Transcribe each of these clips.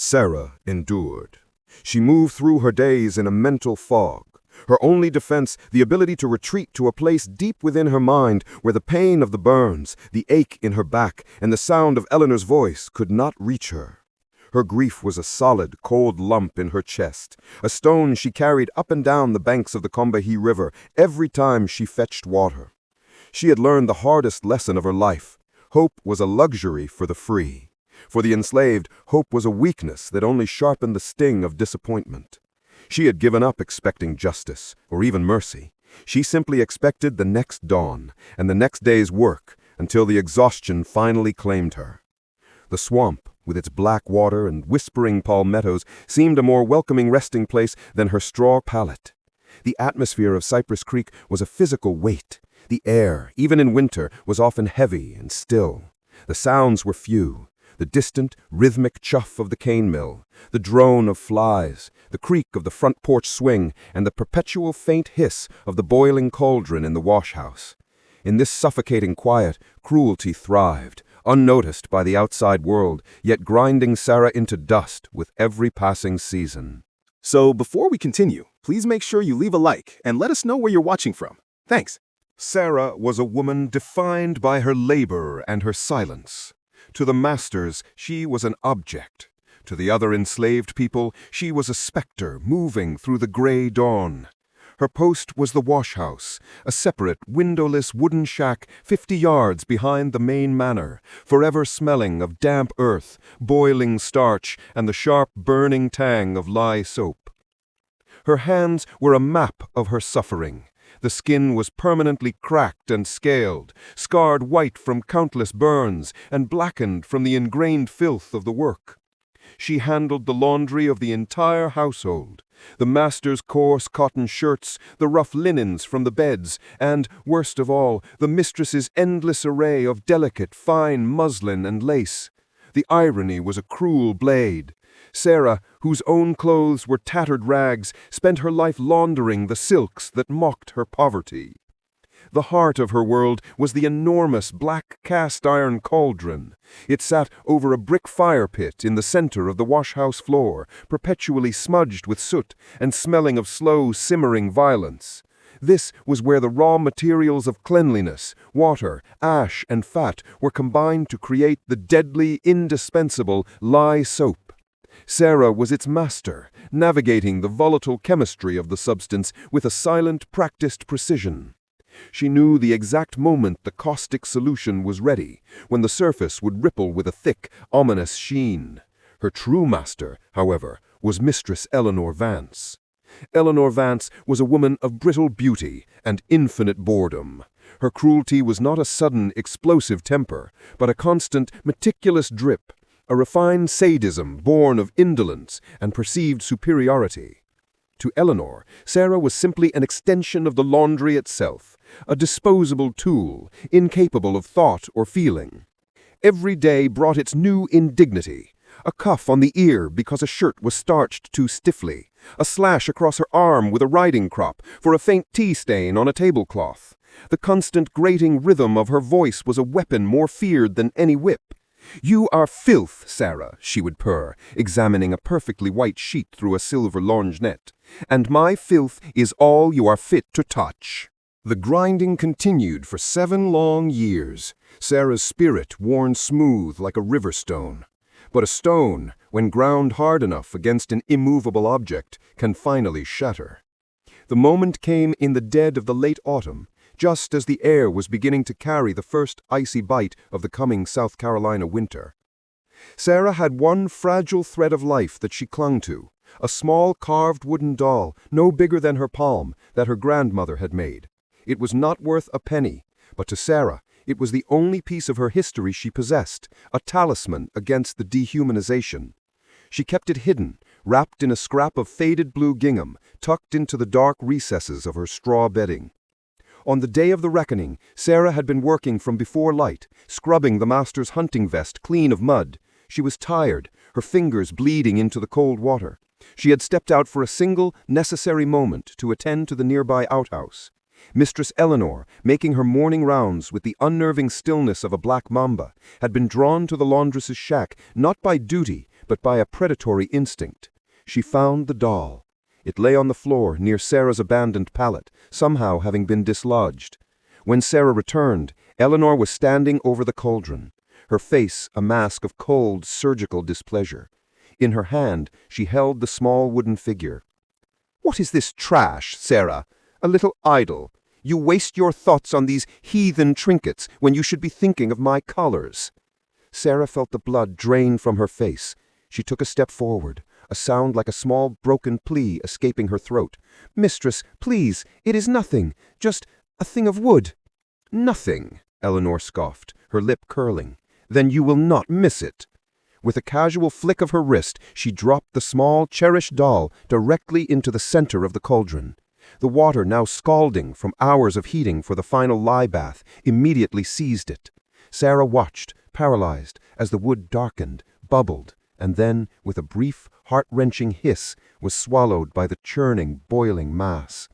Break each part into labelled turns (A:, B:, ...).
A: Sarah endured. She moved through her days in a mental fog. Her only defense, the ability to retreat to a place deep within her mind where the pain of the burns, the ache in her back, and the sound of Eleanor's voice could not reach her. Her grief was a solid, cold lump in her chest, a stone she carried up and down the banks of the Combahee River every time she fetched water. She had learned the hardest lesson of her life. Hope was a luxury for the free. For the enslaved, hope was a weakness that only sharpened the sting of disappointment. She had given up expecting justice, or even mercy. She simply expected the next dawn, and the next day's work, until the exhaustion finally claimed her. The swamp, with its black water and whispering palmettos, seemed a more welcoming resting place than her straw pallet. The atmosphere of Cypress Creek was a physical weight. The air, even in winter, was often heavy and still. The sounds were few. The distant, rhythmic chuff of the cane mill, the drone of flies, the creak of the front porch swing, and the perpetual faint hiss of the boiling cauldron in the wash-house. In this suffocating quiet, cruelty thrived, unnoticed by the outside world, yet grinding Sarah into dust with every passing season.
B: So before we continue, please make sure you leave a like and let us know where you're watching from. Thanks.
A: Sarah was a woman defined by her labor and her silence. To the masters, she was an object. To the other enslaved people, she was a specter moving through the gray dawn. Her post was the wash-house, a separate, windowless wooden shack 50 yards behind the main manor, forever smelling of damp earth, boiling starch, and the sharp, burning tang of lye soap. Her hands were a map of her suffering. The skin was permanently cracked and scaled, scarred white from countless burns, and blackened from the ingrained filth of the work. She handled the laundry of the entire household, the master's coarse cotton shirts, the rough linens from the beds, and, worst of all, the mistress's endless array of delicate, fine muslin and lace. The irony was a cruel blade. Sarah, whose own clothes were tattered rags, spent her life laundering the silks that mocked her poverty. The heart of her world was the enormous black cast-iron cauldron. It sat over a brick fire pit in the center of the wash-house floor, perpetually smudged with soot and smelling of slow, simmering violence. This was where the raw materials of cleanliness, water, ash, and fat were combined to create the deadly, indispensable lye soap. Sarah was its master, navigating the volatile chemistry of the substance with a silent, practiced precision. She knew the exact moment the caustic solution was ready, when the surface would ripple with a thick, ominous sheen. Her true master, however, was Mistress Eleanor Vance. Eleanor Vance was a woman of brittle beauty and infinite boredom. Her cruelty was not a sudden, explosive temper, but a constant, meticulous drip, a refined sadism born of indolence and perceived superiority. To Eleanor, Sarah was simply an extension of the laundry itself, a disposable tool, incapable of thought or feeling. Every day brought its new indignity. A cuff on the ear because a shirt was starched too stiffly, a slash across her arm with a riding crop for a faint tea stain on a tablecloth. The constant grating rhythm of her voice was a weapon more feared than any whip. "You are filth, Sarah," she would purr, examining a perfectly white sheet through a silver lorgnette, "and my filth is all you are fit to touch." The grinding continued for 7 long years, Sarah's spirit worn smooth like a river stone. But a stone, when ground hard enough against an immovable object, can finally shatter. The moment came in the dead of the late autumn, just as the air was beginning to carry the first icy bite of the coming South Carolina winter. Sarah had one fragile thread of life that she clung to, a small carved wooden doll, no bigger than her palm, that her grandmother had made. It was not worth a penny, but to Sarah, it was the only piece of her history she possessed, a talisman against the dehumanization. She kept it hidden, wrapped in a scrap of faded blue gingham, tucked into the dark recesses of her straw bedding. On the day of the reckoning, Sarah had been working from before light, scrubbing the master's hunting vest clean of mud. She was tired, her fingers bleeding into the cold water. She had stepped out for a single, necessary moment to attend to the nearby outhouse. Mistress Eleanor, making her morning rounds with the unnerving stillness of a black mamba, had been drawn to the laundress's shack not by duty, but by a predatory instinct. She found the doll. It lay on the floor near Sarah's abandoned pallet, somehow having been dislodged. When Sarah returned, Eleanor was standing over the cauldron, her face a mask of cold, surgical displeasure. In her hand, she held the small wooden figure. "What is this trash, Sarah? A little idle. You waste your thoughts on these heathen trinkets when you should be thinking of my collars." Sarah felt the blood drain from her face. She took a step forward, a sound like a small broken plea escaping her throat. "Mistress, please, it is nothing, just a thing of wood." "Nothing," Eleanor scoffed, her lip curling. "Then you will not miss it." With a casual flick of her wrist, she dropped the small, cherished doll directly into the center of the cauldron. The water, now scalding from hours of heating for the final lye bath, immediately seized it. Sarah watched, paralyzed, as the wood darkened, bubbled, and then, with a brief, heart-wrenching hiss, was swallowed by the churning, boiling mass.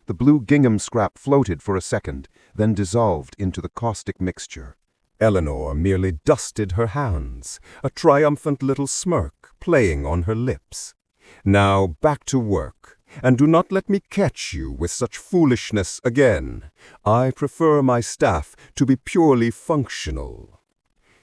A: The blue gingham scrap floated for a second, then dissolved into the caustic mixture. Eleanor merely dusted her hands, a triumphant little smirk playing on her lips. "Now back to work, and do not let me catch you with such foolishness again. I prefer my staff to be purely functional."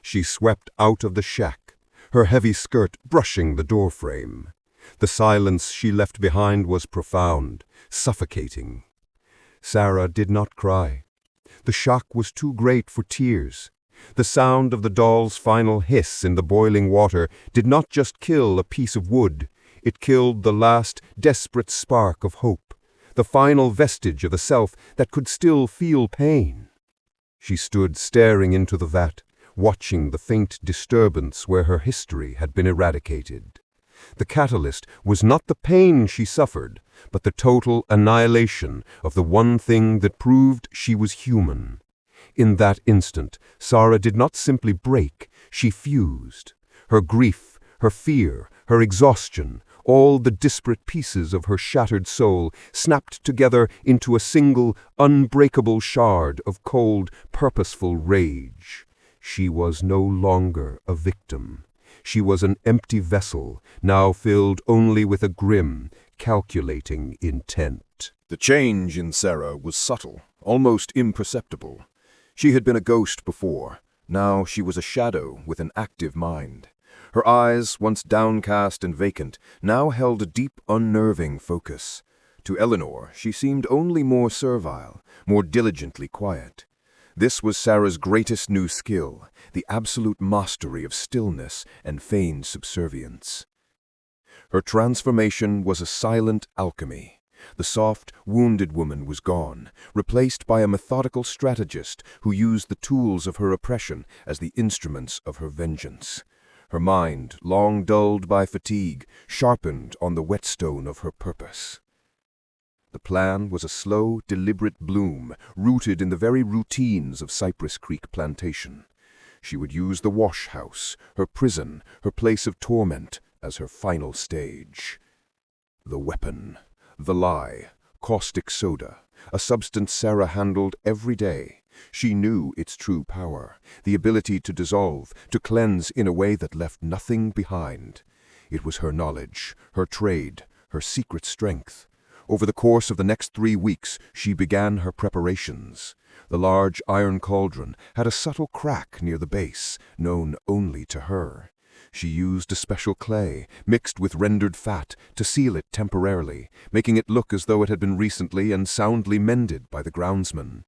A: She swept out of the shack, her heavy skirt brushing the doorframe. The silence she left behind was profound, suffocating. Sarah did not cry. The shock was too great for tears. The sound of the doll's final hiss in the boiling water did not just kill a piece of wood, it killed the last desperate spark of hope, the final vestige of a self that could still feel pain. She stood staring into the vat, watching the faint disturbance where her history had been eradicated. The catalyst was not the pain she suffered, but the total annihilation of the one thing that proved she was human. In that instant, Sarah did not simply break, she fused. Her grief, her fear, her exhaustion, all the disparate pieces of her shattered soul snapped together into a single, unbreakable shard of cold, purposeful rage. She was no longer a victim. She was an empty vessel, now filled only with a grim, calculating intent.
B: The change in Sarah was subtle, almost imperceptible. She had been a ghost before. Now she was a shadow with an active mind. Her eyes, once downcast and vacant, now held a deep, unnerving focus. To Eleanor, she seemed only more servile, more diligently quiet. This was Sarah's greatest new skill, the absolute mastery of stillness and feigned subservience. Her transformation was a silent alchemy. The soft, wounded woman was gone, replaced by a methodical strategist who used the tools of her oppression as the instruments of her vengeance. Her mind, long dulled by fatigue, sharpened on the whetstone of her purpose. The plan was a slow, deliberate bloom, rooted in the very routines of Cypress Creek Plantation. She would use the wash house, her prison, her place of torment, as her final stage. The weapon, the lie, caustic soda, a substance Sarah handled every day. She knew its true power, the ability to dissolve, to cleanse in a way that left nothing behind. It was her knowledge, her trade, her secret strength. Over the course of the next 3 weeks, she began her preparations. The large iron cauldron had a subtle crack near the base, known only to her. She used a special clay, mixed with rendered fat, to seal it temporarily, making it look as though it had been recently and soundly mended by the groundsman.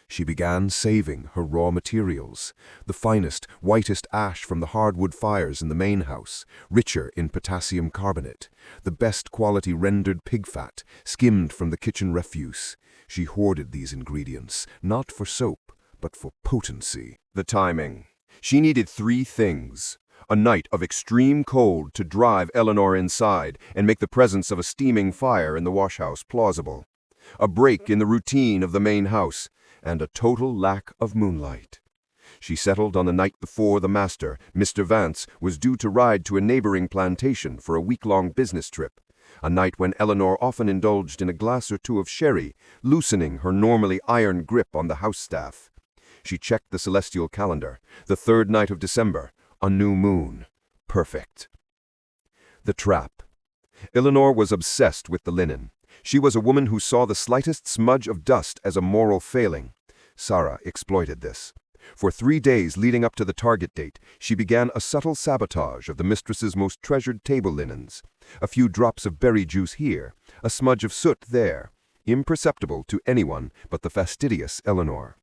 B: She began saving her raw materials, the finest, whitest ash from the hardwood fires in the main house, richer in potassium carbonate, the best quality rendered pig fat, skimmed from the kitchen refuse. She hoarded these ingredients, not for soap, but for potency. The timing. She needed 3 things. A night of extreme cold to drive Eleanor inside and make the presence of a steaming fire in the washhouse plausible. A break in the routine of the main house, and a total lack of moonlight. She settled on the night before the master, Mr. Vance, was due to ride to a neighboring plantation for a week-long business trip, a night when Eleanor often indulged in a glass or 2 of sherry, loosening her normally iron grip on the house staff. She checked the celestial calendar. The 3rd night of December, a new moon. Perfect.
A: The trap. Eleanor was obsessed with the linen. She was a woman who saw the slightest smudge of dust as a moral failing. Sarah exploited this. For 3 days leading up to the target date, she began a subtle sabotage of the mistress's most treasured table linens. A few drops of berry juice here, a smudge of soot there, imperceptible to anyone but the fastidious Eleanor.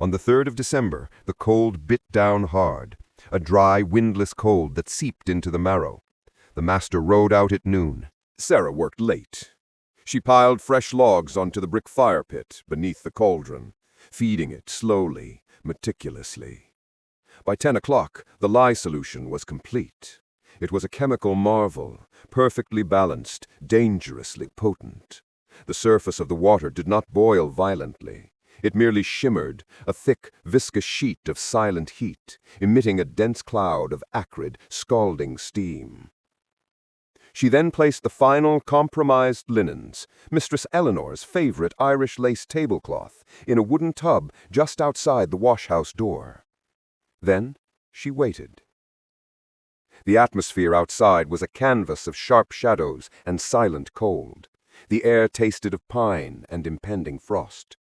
A: On the 3rd of December, the cold bit down hard, a dry, windless cold that seeped into the marrow. The master rode out at noon.
B: Sarah worked late. She piled fresh logs onto the brick fire pit beneath the cauldron, feeding it slowly, meticulously. By 10 o'clock, the lye solution was complete. It was a chemical marvel, perfectly balanced, dangerously potent. The surface of the water did not boil violently. It merely shimmered, a thick, viscous sheet of silent heat, emitting a dense cloud of acrid, scalding steam. She then placed the final compromised linens, Mistress Eleanor's favorite Irish lace tablecloth, in a wooden tub just outside the wash-house door. Then she waited. The atmosphere outside was a canvas of sharp shadows and silent cold. The air tasted of pine and impending frost.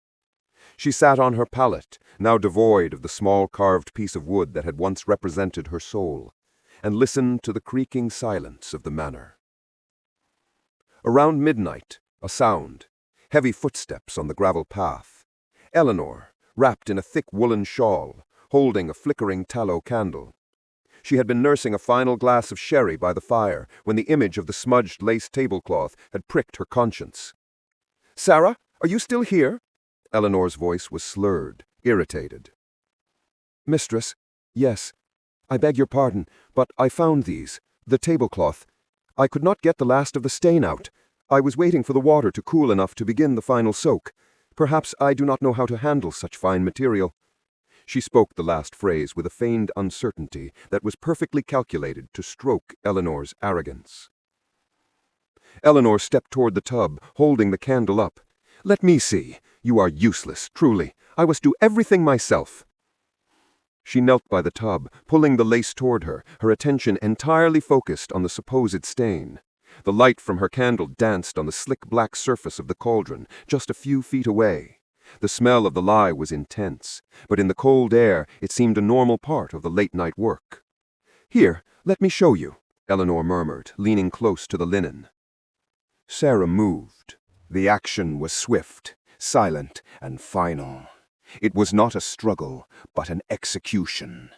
B: She sat on her pallet, now devoid of the small carved piece of wood that had once represented her soul, and listened to the creaking silence of the manor. Around midnight, a sound, heavy footsteps on the gravel path. Eleanor, wrapped in a thick woolen shawl, holding a flickering tallow candle. She had been nursing a final glass of sherry by the fire when the image of the smudged lace tablecloth had pricked her conscience. "Sarah, are you still here?" Eleanor's voice was slurred, irritated. "Mistress, yes. I beg your pardon, but I found these, the tablecloth. I could not get the last of the stain out. I was waiting for the water to cool enough to begin the final soak. Perhaps I do not know how to handle such fine material." She spoke the last phrase with a feigned uncertainty that was perfectly calculated to stroke Eleanor's arrogance. Eleanor stepped toward the tub, holding the candle up. "Let me see. You are useless, truly. I must do everything myself." She knelt by the tub, pulling the lace toward her, her attention entirely focused on the supposed stain. The light from her candle danced on the slick black surface of the cauldron, just a few feet away. The smell of the lye was intense, but in the cold air it seemed a normal part of the late-night work. "Here, let me show you," Eleanor murmured, leaning close to the linen. Sarah moved. The action was swift, silent, and final. It was not a struggle, but an execution.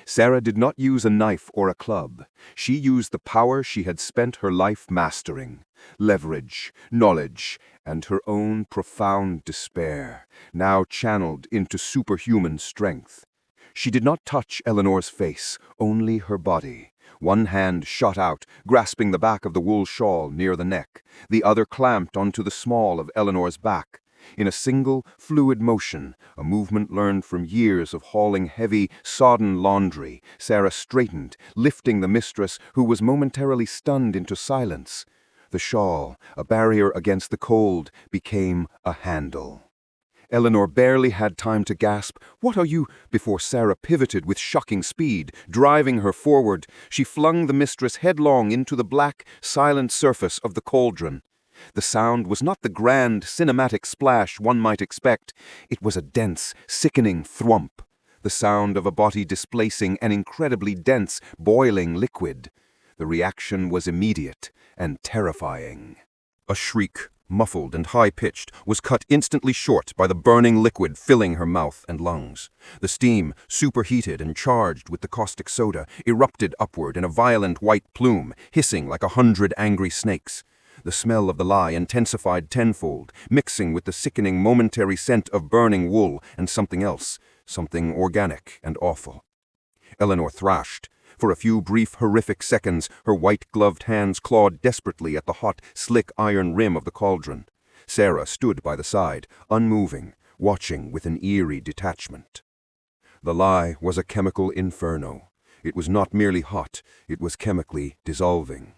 B: Sarah did not use a knife or a club. She used the power she had spent her life mastering, leverage, knowledge, and her own profound despair, now channeled into superhuman strength. She did not touch Eleanor's face, only her body. One hand shot out, grasping the back of the wool shawl near the neck, the other clamped onto the small of Eleanor's back. In a single, fluid motion, a movement learned from years of hauling heavy, sodden laundry, Sarah straightened, lifting the mistress, who was momentarily stunned into silence. The shawl, a barrier against the cold, became a handle. Eleanor barely had time to gasp, "What are you?" before Sarah pivoted with shocking speed, driving her forward. She flung the mistress headlong into the black, silent surface of the cauldron. The sound was not the grand, cinematic splash one might expect. It was a dense, sickening thwomp, the sound of a body displacing an incredibly dense, boiling liquid. The reaction was immediate and terrifying. A shriek, muffled and high-pitched, was cut instantly short by the burning liquid filling her mouth and lungs. The steam, superheated and charged with the caustic soda, erupted upward in a violent white plume, hissing like 100 angry snakes. The smell of the lye intensified tenfold, mixing with the sickening momentary scent of burning wool and something else, something organic and awful. Eleanor thrashed. For a few brief, horrific seconds, her white-gloved hands clawed desperately at the hot, slick iron rim of the cauldron. Sarah stood by the side, unmoving, watching with an eerie detachment. The lye was a chemical inferno. It was not merely hot, it was chemically dissolving.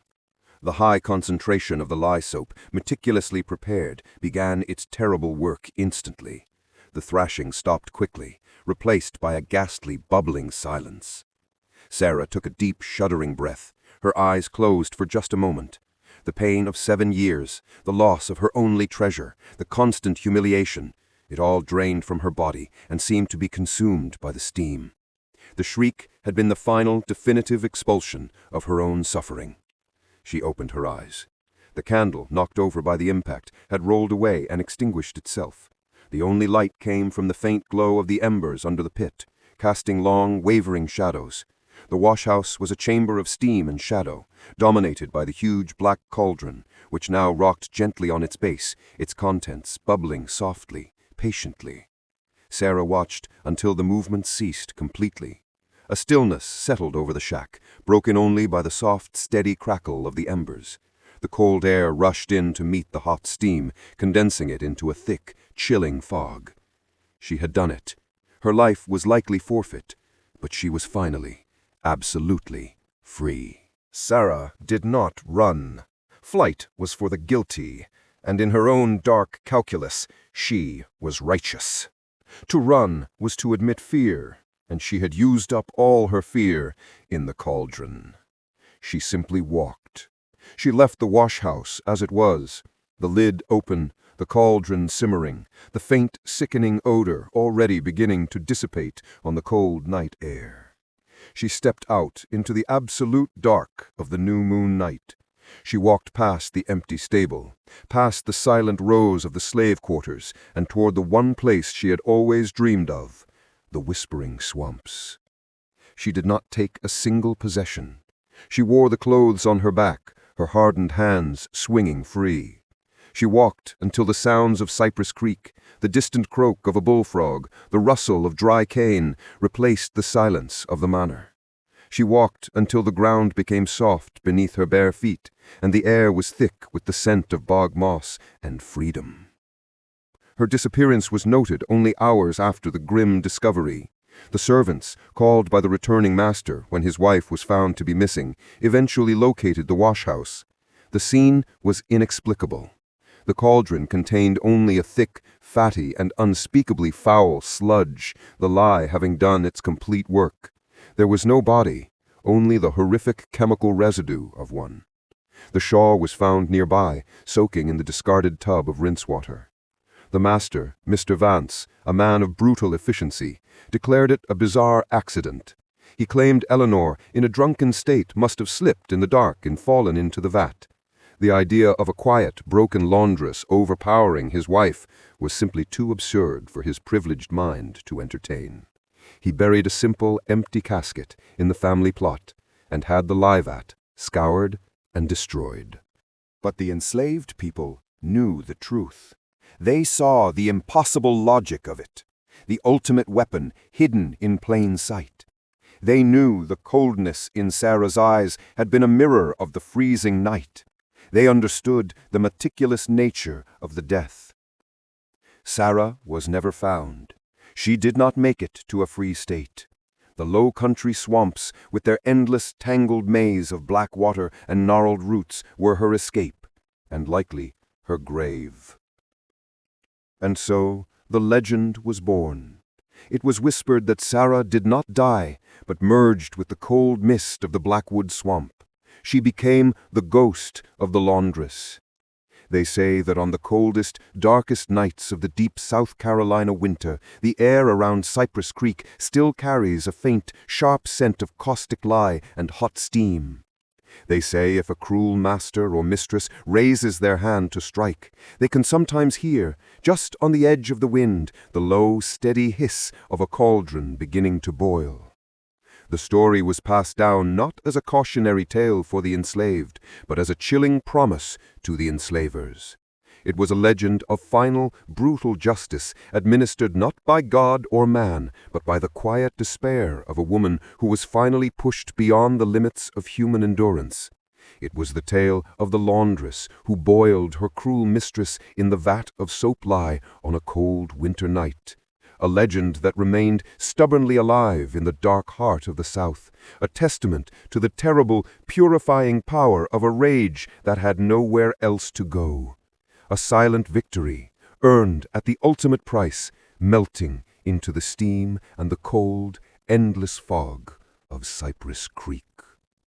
B: The high concentration of the lye soap, meticulously prepared, began its terrible work instantly. The thrashing stopped quickly, replaced by a ghastly, bubbling silence. Sarah took a deep, shuddering breath. Her eyes closed for just a moment. The pain of 7 years, the loss of her only treasure, the constant humiliation, it all drained from her body and seemed to be consumed by the steam. The shriek had been the final, definitive expulsion of her own suffering. She opened her eyes. The candle, knocked over by the impact, had rolled away and extinguished itself. The only light came from the faint glow of the embers under the pit, casting long, wavering shadows. The wash-house was a chamber of steam and shadow, dominated by the huge black cauldron, which now rocked gently on its base, its contents bubbling softly, patiently. Sarah watched until the movement ceased completely. A stillness settled over the shack, broken only by the soft, steady crackle of the embers. The cold air rushed in to meet the hot steam, condensing it into a thick, chilling fog. She had done it. Her life was likely forfeit, but she was finally, absolutely free.
A: Sarah did not run. Flight was for the guilty, and in her own dark calculus, she was righteous. To run was to admit fear, and she had used up all her fear in the cauldron. She simply walked. She left the wash-house as it was, the lid open, the cauldron simmering, the faint, sickening odor already beginning to dissipate on the cold night air. She stepped out into the absolute dark of the new moon night. She walked past the empty stable, past the silent rows of the slave quarters, and toward the one place she had always dreamed of, the whispering swamps. She did not take a single possession. She wore the clothes on her back, her hardened hands swinging free. She walked until the sounds of Cypress Creek, the distant croak of a bullfrog, the rustle of dry cane replaced the silence of the manor. She walked until the ground became soft beneath her bare feet, and the air was thick with the scent of bog moss and freedom. Her disappearance was noted only hours after the grim discovery. The servants, called by the returning master when his wife was found to be missing, eventually located the wash-house. The scene was inexplicable. The cauldron contained only a thick, fatty, and unspeakably foul sludge, the lye having done its complete work. There was no body, only the horrific chemical residue of one. The shawl was found nearby, soaking in the discarded tub of rinse water. The master, Mr. Vance, a man of brutal efficiency, declared it a bizarre accident. He claimed Eleanor, in a drunken state, must have slipped in the dark and fallen into the vat. The idea of a quiet, broken laundress overpowering his wife was simply too absurd for his privileged mind to entertain. He buried a simple, empty casket in the family plot and had the lye vat scoured and destroyed. But the enslaved people knew the truth. They saw the impossible logic of it, the ultimate weapon hidden in plain sight. They knew the coldness in Sarah's eyes had been a mirror of the freezing night. They understood the meticulous nature of the death. Sarah was never found. She did not make it to a free state. The low-country swamps, with their endless tangled maze of black water and gnarled roots, were her escape, and likely her grave. And so the legend was born. It was whispered that Sarah did not die, but merged with the cold mist of the Blackwood swamp. She became the ghost of the laundress. They say that on the coldest, darkest nights of the deep South Carolina winter, the air around Cypress Creek still carries a faint, sharp scent of caustic lye and hot steam. They say if a cruel master or mistress raises their hand to strike, they can sometimes hear, just on the edge of the wind, the low, steady hiss of a cauldron beginning to boil. The story was passed down not as a cautionary tale for the enslaved, but as a chilling promise to the enslavers. It was a legend of final, brutal justice administered not by God or man, but by the quiet despair of a woman who was finally pushed beyond the limits of human endurance. It was the tale of the laundress who boiled her cruel mistress in the vat of soap lye on a cold winter night. A legend that remained stubbornly alive in the dark heart of the South, a testament to the terrible, purifying power of a rage that had nowhere else to go. A silent victory, earned at the ultimate price, melting into the steam and the cold, endless fog of Cypress Creek.